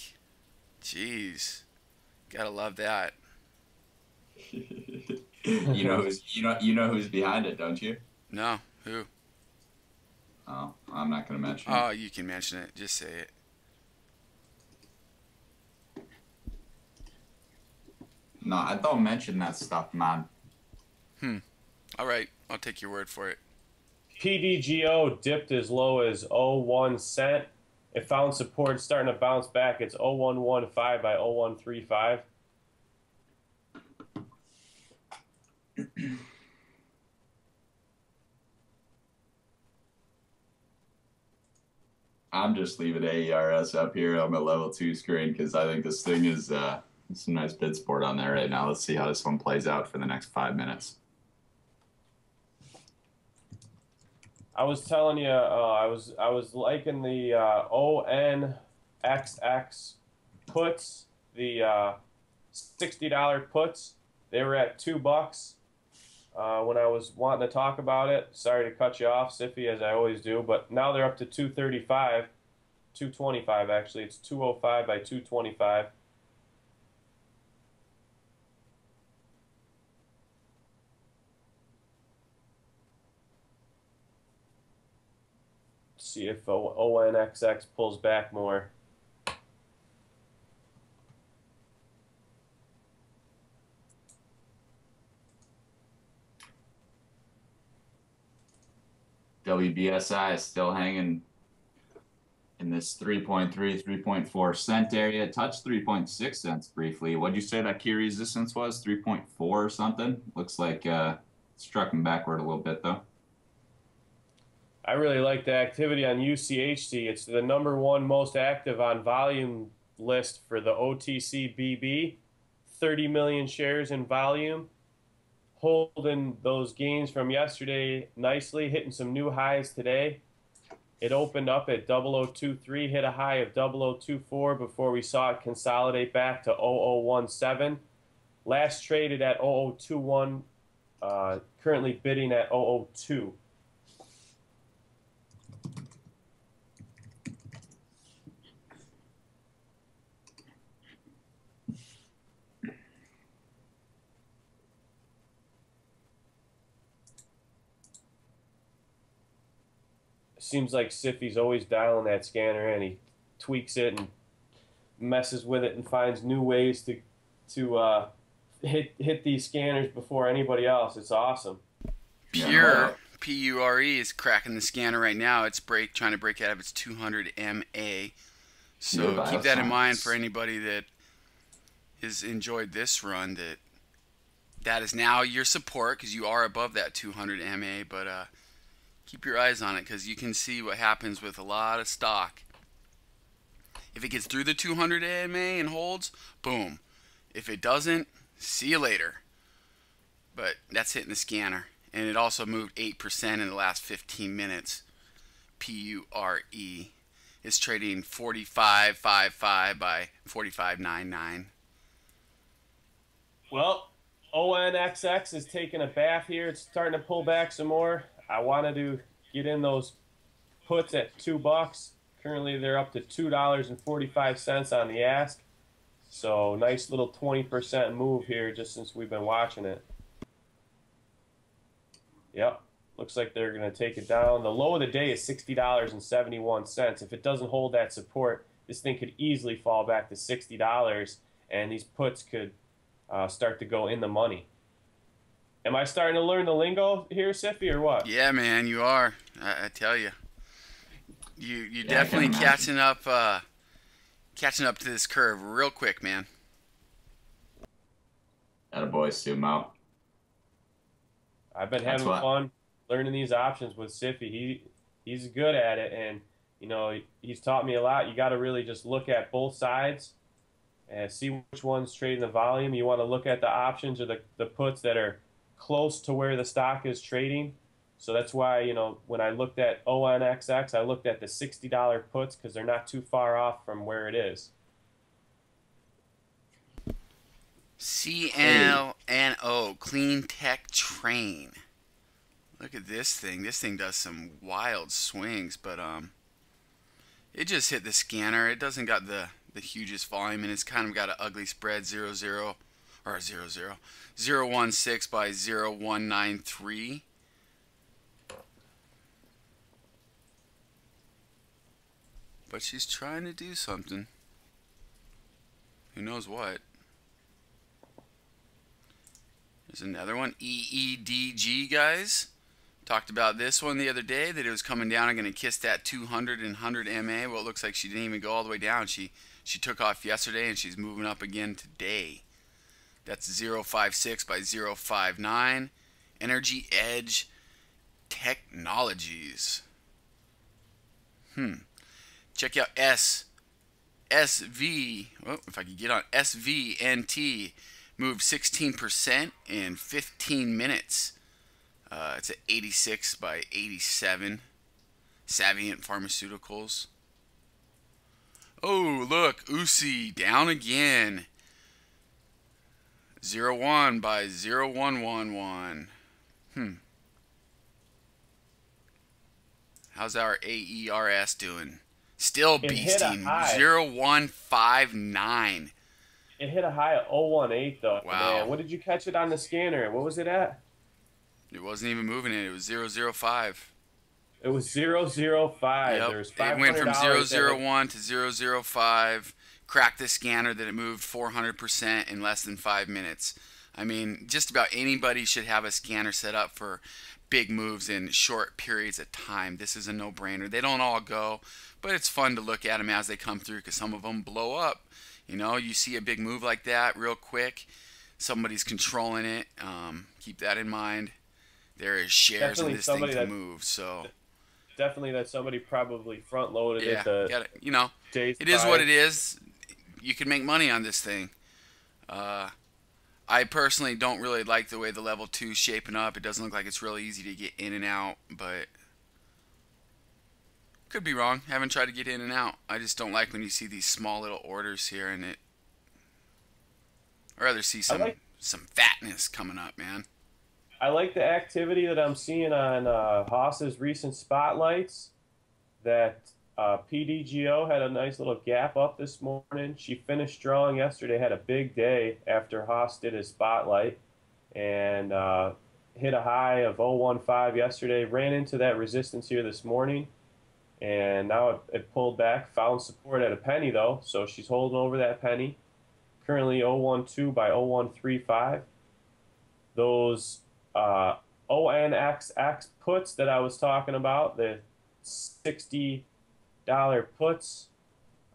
Jeez. Gotta love that. You know who's behind it, don't you? No. Who? Oh, I'm not going to mention it. Oh, you can mention it. Just say it. No, I don't mention that stuff, man. All right. I'll take your word for it. PDGO dipped as low as 0.1 cent. It found support starting to bounce back. It's 0.115 by 0.135. I'm just leaving AERS up here on the level 2 screen because I think this thing is some nice bid sport on there right now. Let's see how this one plays out for the next 5 minutes. I was telling you, I was liking the ONXX puts, the $60 puts. They were at $2 when I was wanting to talk about it. Sorry to cut you off, Siffy, as I always do, but now they're up to 235, 225 actually. It's 205 by 225. See if ONXX pulls back more. WBSI is still hanging in this 3.3, 3.4 cent area. It touched 3.6 cents briefly. What'd you say that key resistance was? 3.4 or something? Looks like struck him backward a little bit, though. I really like the activity on UCHC. It's the #1 most active on volume list for the OTC BB. 30 million shares in volume. Holding those gains from yesterday nicely, hitting some new highs today. It opened up at 0023, hit a high of 0024 before we saw it consolidate back to 0017. Last traded at 0021, currently bidding at 002. Seems like Siffy's always dialing that scanner in. He tweaks it and messes with it and finds new ways to hit these scanners before anybody else. It's awesome. Pure PURE is cracking the scanner right now. It's trying to break out of its 200 MA. So keep that in mind for anybody that has enjoyed this run. That is now your support because you are above that 200 MA. But keep your eyes on it because you can see what happens with a lot of stock. If it gets through the 200 MA and holds, boom. If it doesn't, see you later. But that's hitting the scanner. And it also moved 8% in the last 15 minutes. PURE. It's trading 45.55 by 45.99. Well, ONXX is taking a bath here. It's starting to pull back some more. I wanted to get in those puts at $2. Currently, they're up to $2.45 on the ask. So, nice little 20% move here just since we've been watching it. Yep, looks like they're going to take it down. The low of the day is $60.71. If it doesn't hold that support, this thing could easily fall back to $60, and these puts could start to go in the money. Am I starting to learn the lingo here, Siffy, or what? Yeah, man, you are. I tell you. You're definitely catching up to this curve real quick, man. Attaboy, zoom out. I've been having fun learning these options with Siffy. He's good at it, and you know he's taught me a lot. You got to really just look at both sides and see which one's trading the volume. You want to look at the options or the puts that are close to where the stock is trading. So that's why, you know, when I looked at ONXX, I looked at the $60 puts because they're not too far off from where it is. CLNO, Clean Tech Train. Look at this thing. This thing does some wild swings, but it just hit the scanner. It doesn't got the hugest volume, and it's kind of got an ugly spread, 0.16 by 0.193. But she's trying to do something. Who knows what? There's another one, EEDG, guys. Talked about this one the other day, that it was coming down and going to kiss that 200 and 100 MA. Well, it looks like she didn't even go all the way down. She took off yesterday, and she's moving up again today. That's 0.56 by 0.59. Energy Edge Technologies. Check out SV. Oh, if I could get on SVNT. Moved 16% in 15 minutes. It's at 86 by 87. Savient Pharmaceuticals. Oh, look, USI down again. 0.1 by 0.111. How's our AERS doing? Still beasting. 0.159. It hit a high of 0.18 though. Wow. Man, what did you catch it on the scanner? What was it at? It wasn't even moving it. It was 0.05. It was 0.05. Yep. There was It went from $500 0.01 to 0.05. Cracked the scanner that it moved 400% in less than 5 minutes. I mean, just about anybody should have a scanner set up for big moves in short periods of time. This is a no-brainer. They don't all go, but it's fun to look at them as they come through because some of them blow up. You know, you see a big move like that real quick, somebody's controlling it. Keep that in mind. There is shares Definitely in this thing to move. So definitely that somebody probably front loaded it. You know, it is what it is. You can make money on this thing. I personally don't really like the way the level 2 is shaping up. It doesn't look like it's really easy to get in and out, but Could be wrong. Haven't tried to get in and out. I just don't like when you see these small little orders here, and I'd rather see some fatness coming up, man. I like the activity that I'm seeing on Haas's recent spotlights. That PDGO had a nice little gap up this morning. She finished strong yesterday, had a big day after Haas did his spotlight, and hit a high of 0.15 yesterday. Ran into that resistance here this morning, and now it pulled back. Found support at a penny, though, so she's holding over that penny. Currently 0.12 by 0.135. Those ONXX puts that I was talking about, the $60 puts,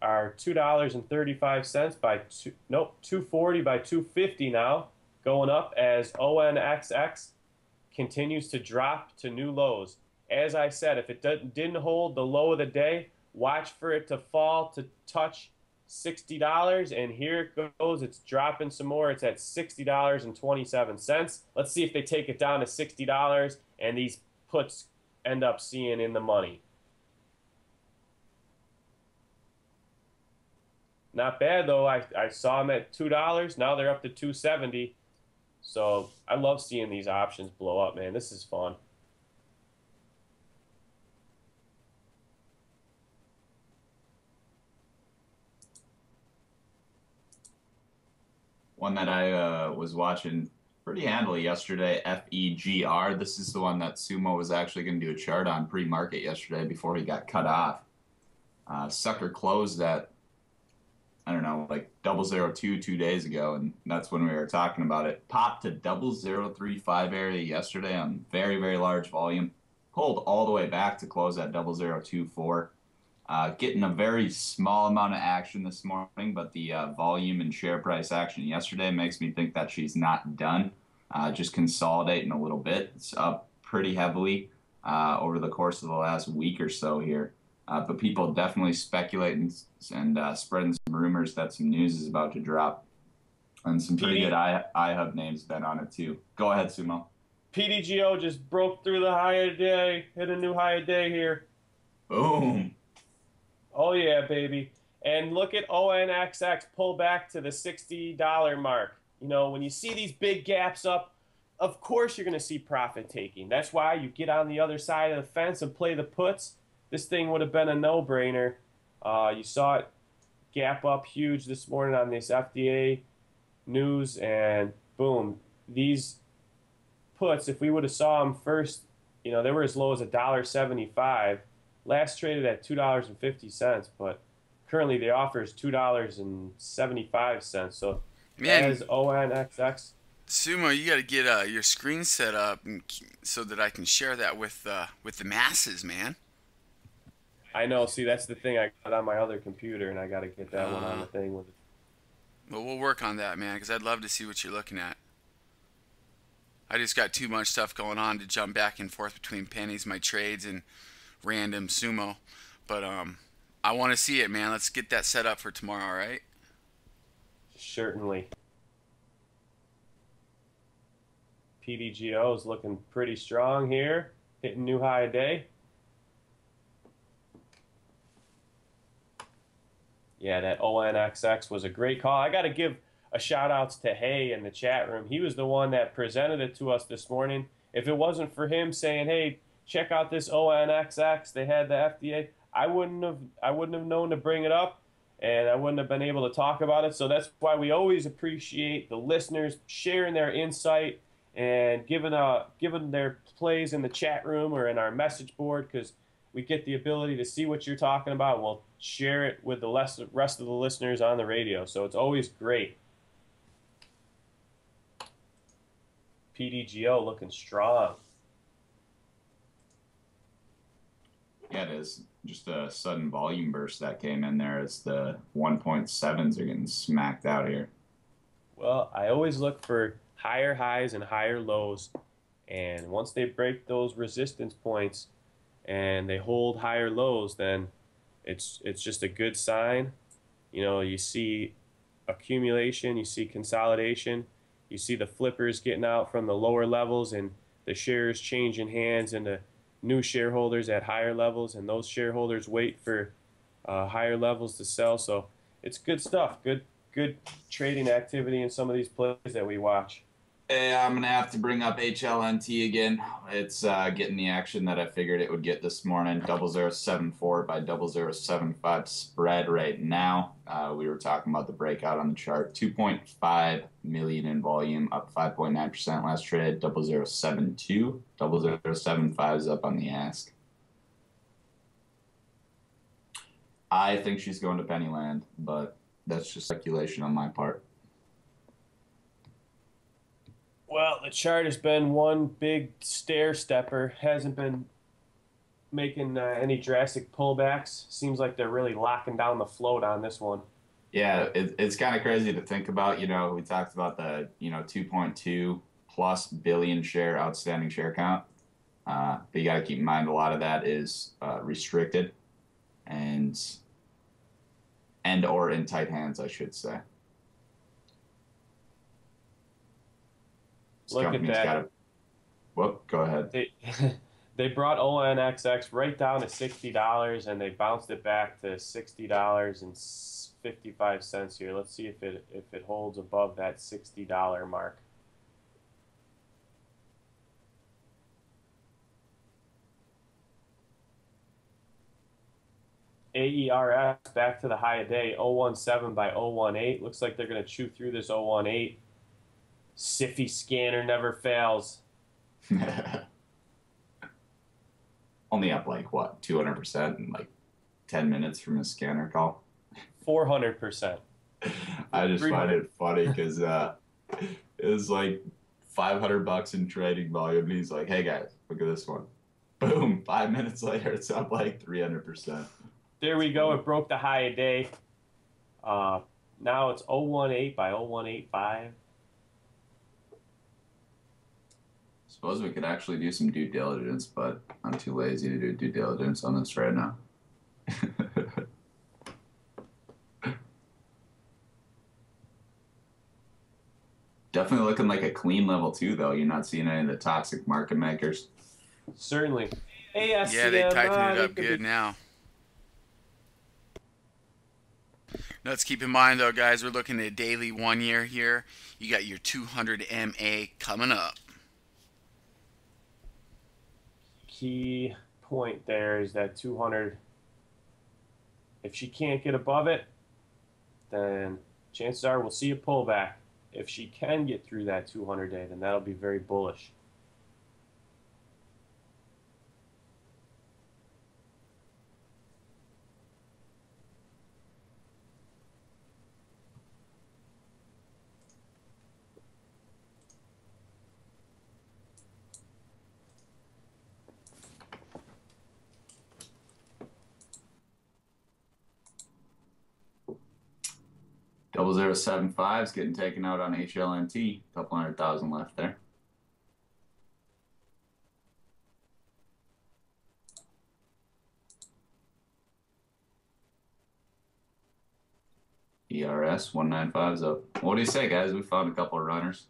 are $2.35 by $2.40 by $2.50 now, going up as ONXX continues to drop to new lows. As I said, if it didn't hold the low of the day, watch for it to fall to touch $60, and here it goes. It's dropping some more. It's at $60.27. Let's see if they take it down to $60 and these puts end up seeing in the money. Not bad, though. I saw them at $2. Now they're up to $2.70. So I love seeing these options blow up, man. This is fun. One that I was watching pretty handily yesterday, FEGR. This is the one that Sumo was actually going to do a chart on pre-market yesterday before he got cut off. Sucker closed at, I don't know, like 002 2 days ago, and that's when we were talking about it. Popped to 0035 area yesterday on very, very large volume. Pulled all the way back to close at 0024. Getting a very small amount of action this morning, but the volume and share price action yesterday makes me think that she's not done. Just consolidating a little bit. It's up pretty heavily over the course of the last week or so here. But people definitely speculating and spreading some rumors that some news is about to drop. And some pretty good iHub names been on it too. Go ahead, Sumo. PDGO just broke through the high of the day. Hit a new high of the day here. Boom. Oh, yeah, baby. And look at ONXX pull back to the $60 mark. You know, when you see these big gaps up, of course you're going to see profit taking. That's why you get on the other side of the fence and play the puts. This thing would have been a no-brainer. You saw it gap up huge this morning on this FDA news, and boom. These puts, if we would have saw them first, you know, they were as low as $1.75. Last traded at $2.50, but currently the offer is $2.75. So man, as ONXX. Sumo, you got to get your screen set up so that I can share that with the masses, man. I know. See, that's the thing. I got on my other computer, and I got to get that one on the thing with it. Well, we'll work on that, man, because I'd love to see what you're looking at. I just got too much stuff going on to jump back and forth between pennies, my trades, and random Sumo. But I want to see it, man. Let's get that set up for tomorrow, all right? Certainly. PDGO is looking pretty strong here, hitting new high a day. Yeah, that ONXX was a great call. I got to give a shout out to Hay in the chat room. He was the one that presented it to us this morning. If it wasn't for him saying, "Hey, check out this ONXX," they had the FDA, I wouldn't have known to bring it up, and I wouldn't have been able to talk about it. So that's why we always appreciate the listeners sharing their insight and giving their plays in the chat room or in our message board, because we get the ability to see what you're talking about. We'll share it with the rest of the listeners on the radio. So it's always great. PDGO looking strong. Yeah, it is. Just a sudden volume burst that came in there as the 1.7s are getting smacked out here. Well, I always look for higher highs and higher lows. And once they break those resistance points and they hold higher lows, then it's just a good sign. You know, you see accumulation, you see consolidation, you see the flippers getting out from the lower levels and the shares changing hands into new shareholders at higher levels, and those shareholders wait for higher levels to sell. So it's good stuff. Good trading activity in some of these plays that we watch. Hey, I'm gonna have to bring up HLNT again. It's getting the action that I figured it would get this morning. 0074 by 0075 spread right now. We were talking about the breakout on the chart. 2.5 million in volume, up 5.9% last trade. 0072, 0075 is up on the ask. I think she's going to Pennyland, but that's just speculation on my part. Well, the chart has been one big stair stepper. Hasn't been making any drastic pullbacks. Seems like they're really locking down the float on this one. Yeah, it's kind of crazy to think about. You know, we talked about the 2.2 plus billion share outstanding share count. But you got to keep in mind a lot of that is restricted and or in tight hands, I should say. Look at that. Whoop, go ahead. They brought ONXX right down to $60, and they bounced it back to $60.55 here. Let's see if it holds above that $60 mark. AERS back to the high of day, 017 by 018. Looks like they're going to chew through this 018. Siffy scanner never fails. Only up like what, 200% in like 10 minutes from a scanner call. 400%. I just find it funny because it was like $500 in trading volume, and he's like, "Hey guys, look at this one." Boom! 5 minutes later, it's up like 300%. There we go. It broke the high of day. Now it's 018 by 0185. Suppose we could actually do some due diligence, but I'm too lazy to do due diligence on this right now. Definitely looking like a clean level too, though. You're not seeing any of the toxic market makers. Certainly. ASCM, yeah, they tightened it up good now. Let's keep in mind, though, guys, we're looking at daily 1 year here. You got your 200 MA coming up. Key point there is that 200. If she can't get above it, then chances are we'll see a pullback. If she can get through that 200 day, then that'll be very bullish. $0075 is getting taken out on HLNT. Couple 100,000 left there. ERS 195 is up. What do you say, guys? We found a couple of runners.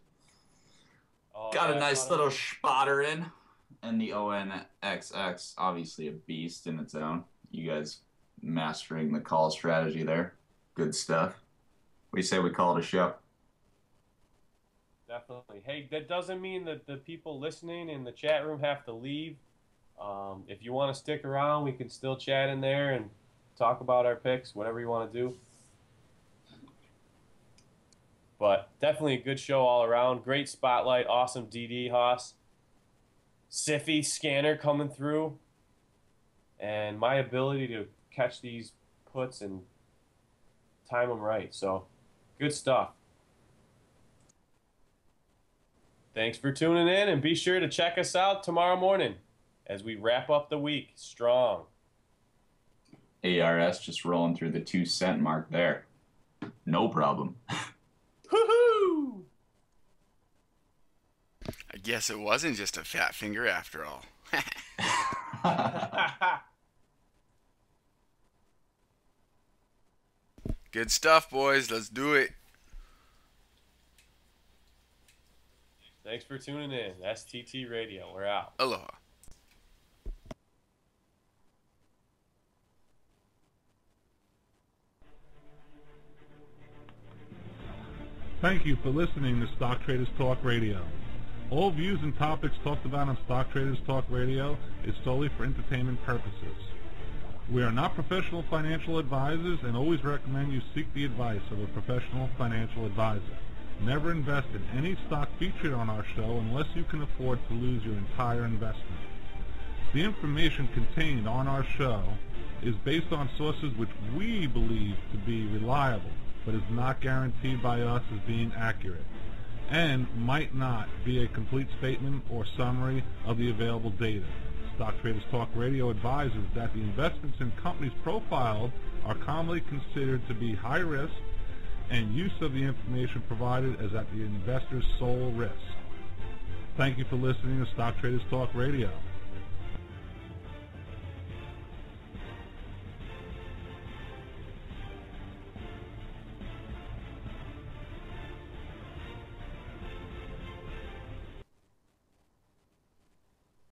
Got a nice little spotter in. And the ONXX, obviously a beast in its own. You guys mastering the call strategy there. Good stuff. What do you say we call it a show? Definitely. Hey, that doesn't mean that the people listening in the chat room have to leave. If you want to stick around, we can still chat in there and talk about our picks, whatever you want to do. But definitely a good show all around. Great spotlight. Awesome DD, Haas. Siffy scanner coming through. And my ability to catch these puts and time them right. So, good stuff. Thanks for tuning in, and be sure to check us out tomorrow morning as we wrap up the week strong. ARS just rolling through the 2 cent mark there. No problem. Woohoo! I guess it wasn't just a fat finger after all. Good stuff, boys. Let's do it. Thanks for tuning in. STT Radio. We're out. Aloha. Thank you for listening to Stock Traders Talk Radio. All views and topics talked about on Stock Traders Talk Radio is solely for entertainment purposes. We are not professional financial advisors and always recommend you seek the advice of a professional financial advisor. Never invest in any stock featured on our show unless you can afford to lose your entire investment. The information contained on our show is based on sources which we believe to be reliable, but is not guaranteed by us as being accurate, and might not be a complete statement or summary of the available data. Stock Traders Talk Radio advises that the investments in companies profiled are commonly considered to be high risk, and use of the information provided is at the investor's sole risk. Thank you for listening to Stock Traders Talk Radio.